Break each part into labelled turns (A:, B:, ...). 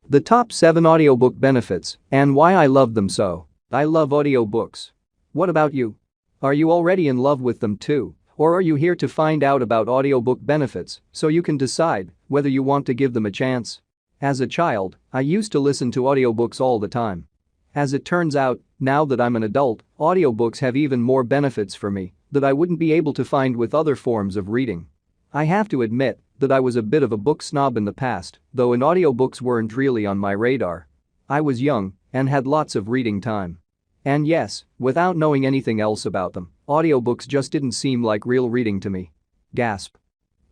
A: The top 7 audiobook benefits and why I love them so. I love audiobooks. What about you? Are you already in love with them too? Or are you here to find out about audiobook benefits so you can decide whether you want to give them a chance? As a child, I used to listen to audiobooks all the time. As it turns out, now that I'm an adult, audiobooks have even more benefits for me that I wouldn't be able to find with other forms of reading. I have to admit that I was a bit of a book snob in the past, though audiobooks weren't really on my radar. I was young and had lots of reading time. And yes, without knowing anything else about them, audiobooks just didn't seem like real reading to me. Gasp.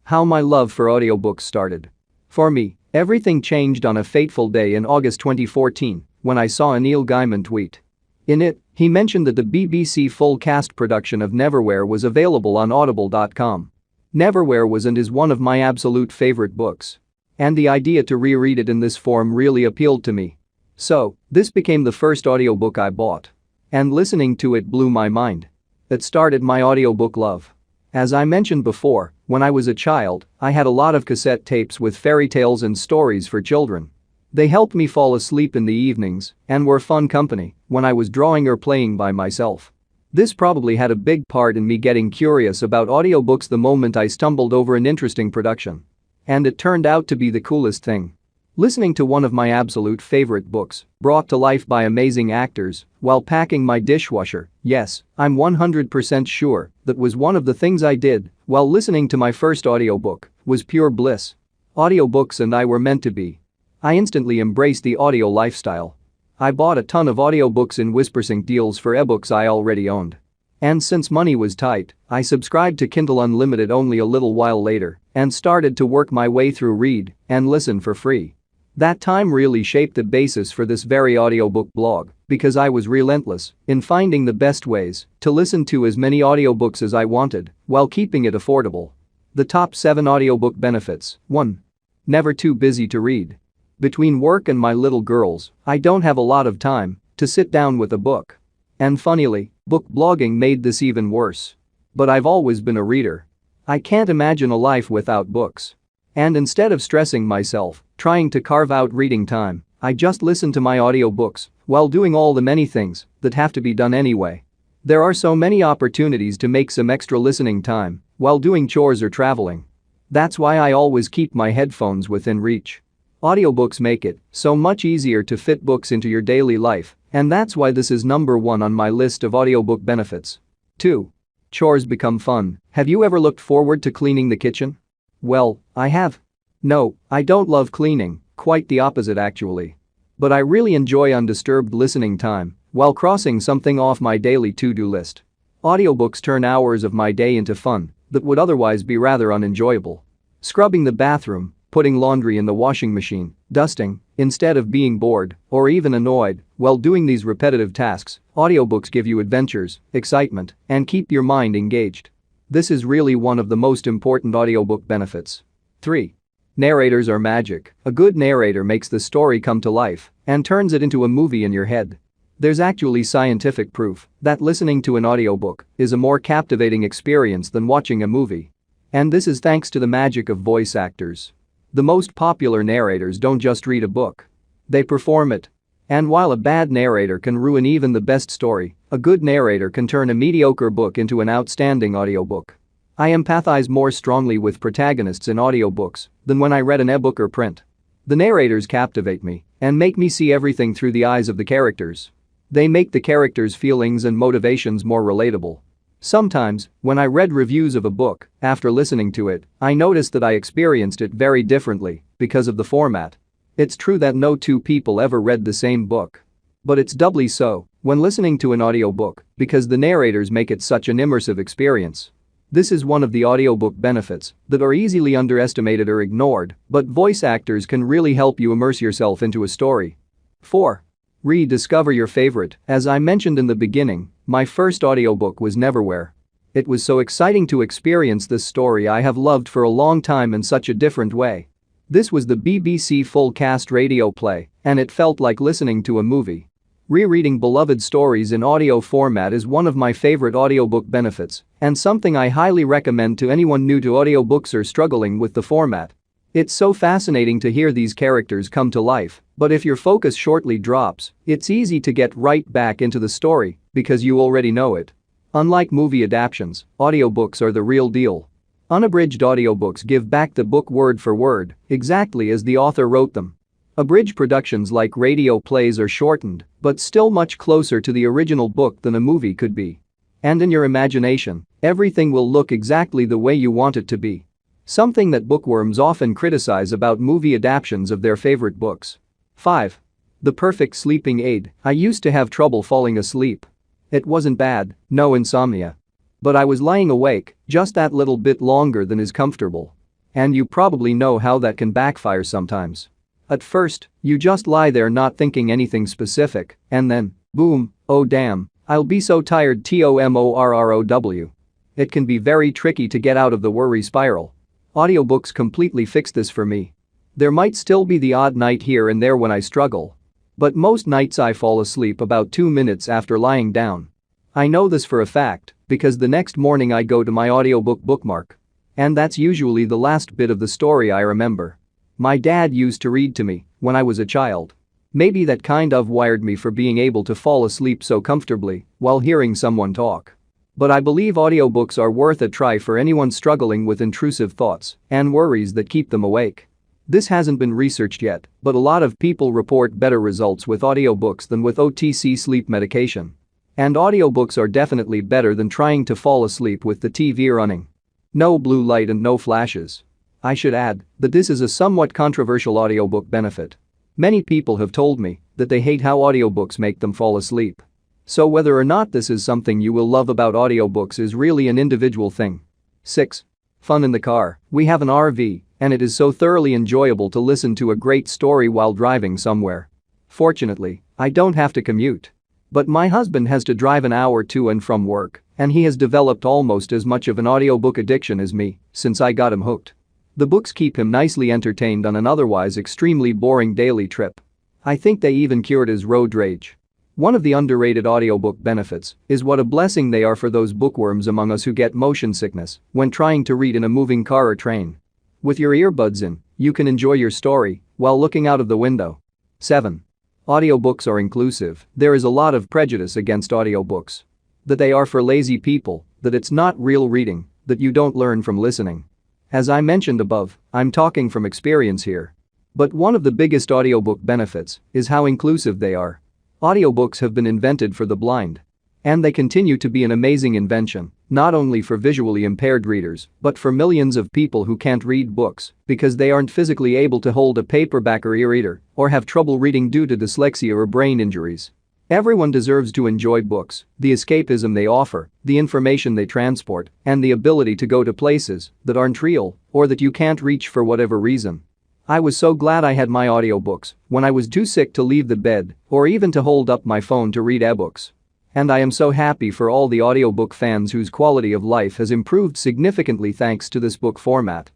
A: How my love for audiobooks started. For me, everything changed on a fateful day in August 2014 when I saw a Neil Gaiman tweet. In it, he mentioned that the BBC full cast production of Neverwhere was available on Audible.com. Neverwhere was and is one of my absolute favorite books. And the idea to reread it in this form really appealed to me. So, this became the first audiobook I bought. And listening to it blew my mind. It started my audiobook love. As I mentioned before, when I was a child, I had a lot of cassette tapes with fairy tales and stories for children. They helped me fall asleep in the evenings and were fun company when I was drawing or playing by myself. This probably had a big part in me getting curious about audiobooks the moment I stumbled over an interesting production. And it turned out to be the coolest thing. Listening to one of my absolute favorite books, brought to life by amazing actors, while packing my dishwasher, yes, I'm 100% sure that was one of the things I did while listening to my first audiobook, was pure bliss. Audiobooks and I were meant to be. I instantly embraced the audio lifestyle. I bought a ton of audiobooks in WhisperSync deals for ebooks I already owned. And since money was tight, I subscribed to Kindle Unlimited only a little while later and started to work my way through read and listen for free. That time really shaped the basis for this very audiobook blog because I was relentless in finding the best ways to listen to as many audiobooks as I wanted while keeping it affordable. The top 7 audiobook benefits. 1. Never too busy to read. Between work and my little girls, I don't have a lot of time to sit down with a book. And funnily, book blogging made this even worse. But I've always been a reader. I can't imagine a life without books. And instead of stressing myself trying to carve out reading time, I just listen to my audiobooks while doing all the many things that have to be done anyway. There are so many opportunities to make some extra listening time while doing chores or traveling. That's why I always keep my headphones within reach. Audiobooks make it so much easier to fit books into your daily life, and that's why this is number 1 on my list of audiobook benefits. 2. Chores become fun. Have you ever looked forward to cleaning the kitchen? Well, I have. No, I don't love cleaning, quite the opposite actually. But I really enjoy undisturbed listening time while crossing something off my daily to-do list. Audiobooks turn hours of my day into fun that would otherwise be rather unenjoyable. Scrubbing the bathroom, putting laundry in the washing machine, dusting, instead of being bored or even annoyed while doing these repetitive tasks, audiobooks give you adventures, excitement, and keep your mind engaged. This is really one of the most important audiobook benefits. 3. Narrators are magic. A good narrator makes the story come to life and turns it into a movie in your head. There's actually scientific proof that listening to an audiobook is a more captivating experience than watching a movie. And this is thanks to the magic of voice actors. The most popular narrators don't just read a book. They perform it. And while a bad narrator can ruin even the best story, a good narrator can turn a mediocre book into an outstanding audiobook. I empathize more strongly with protagonists in audiobooks than when I read an ebook or print. The narrators captivate me and make me see everything through the eyes of the characters. They make the characters' feelings and motivations more relatable. Sometimes, when I read reviews of a book, after listening to it, I noticed that I experienced it very differently because of the format. It's true that no two people ever read the same book. But it's doubly so when listening to an audiobook because the narrators make it such an immersive experience. This is one of the audiobook benefits that are easily underestimated or ignored, but voice actors can really help you immerse yourself into a story. 4. Rediscover your favorite. As I mentioned in the beginning, my first audiobook was Neverwhere. It was so exciting to experience this story I have loved for a long time in such a different way. This was the BBC full cast radio play, and it felt like listening to a movie. Rereading beloved stories in audio format is one of my favorite audiobook benefits and something I highly recommend to anyone new to audiobooks or struggling with the format. It's so fascinating to hear these characters come to life, but if your focus shortly drops, it's easy to get right back into the story because you already know it. Unlike movie adaptations, audiobooks are the real deal. Unabridged audiobooks give back the book word for word, exactly as the author wrote them. Abridged productions like radio plays are shortened, but still much closer to the original book than a movie could be. And in your imagination, everything will look exactly the way you want it to be. Something that bookworms often criticize about movie adaptations of their favorite books. 5. The perfect sleeping aid. I used to have trouble falling asleep. It wasn't bad, no insomnia. But I was lying awake just that little bit longer than is comfortable. And you probably know how that can backfire sometimes. At first, you just lie there not thinking anything specific, and then, boom, oh damn, I'll be so tired tomorrow. It can be very tricky to get out of the worry spiral. Audiobooks completely fix this for me. There might still be the odd night here and there when I struggle. But most nights I fall asleep about 2 minutes after lying down. I know this for a fact because the next morning I go to my audiobook bookmark. And that's usually the last bit of the story I remember. My dad used to read to me when I was a child. Maybe that kind of wired me for being able to fall asleep so comfortably while hearing someone talk. But I believe audiobooks are worth a try for anyone struggling with intrusive thoughts and worries that keep them awake. This hasn't been researched yet, but a lot of people report better results with audiobooks than with OTC sleep medication. And audiobooks are definitely better than trying to fall asleep with the TV running. No blue light and no flashes. I should add that this is a somewhat controversial audiobook benefit. Many people have told me that they hate how audiobooks make them fall asleep. So whether or not this is something you will love about audiobooks is really an individual thing. 6. Fun in the car. We have an RV, and it is so thoroughly enjoyable to listen to a great story while driving somewhere. Fortunately, I don't have to commute. But my husband has to drive an hour to and from work, and he has developed almost as much of an audiobook addiction as me since I got him hooked. The books keep him nicely entertained on an otherwise extremely boring daily trip. I think they even cured his road rage. One of the underrated audiobook benefits is what a blessing they are for those bookworms among us who get motion sickness when trying to read in a moving car or train. With your earbuds in, you can enjoy your story while looking out of the window. 7. Audiobooks are inclusive. There is a lot of prejudice against audiobooks. That they are for lazy people, that it's not real reading, that you don't learn from listening. As I mentioned above, I'm talking from experience here. But one of the biggest audiobook benefits is how inclusive they are. Audiobooks have been invented for the blind. And they continue to be an amazing invention, not only for visually impaired readers, but for millions of people who can't read books because they aren't physically able to hold a paperback or e-reader or have trouble reading due to dyslexia or brain injuries. Everyone deserves to enjoy books, the escapism they offer, the information they transport, and the ability to go to places that aren't real or that you can't reach for whatever reason. I was so glad I had my audiobooks when I was too sick to leave the bed or even to hold up my phone to read ebooks. And I am so happy for all the audiobook fans whose quality of life has improved significantly thanks to this book format.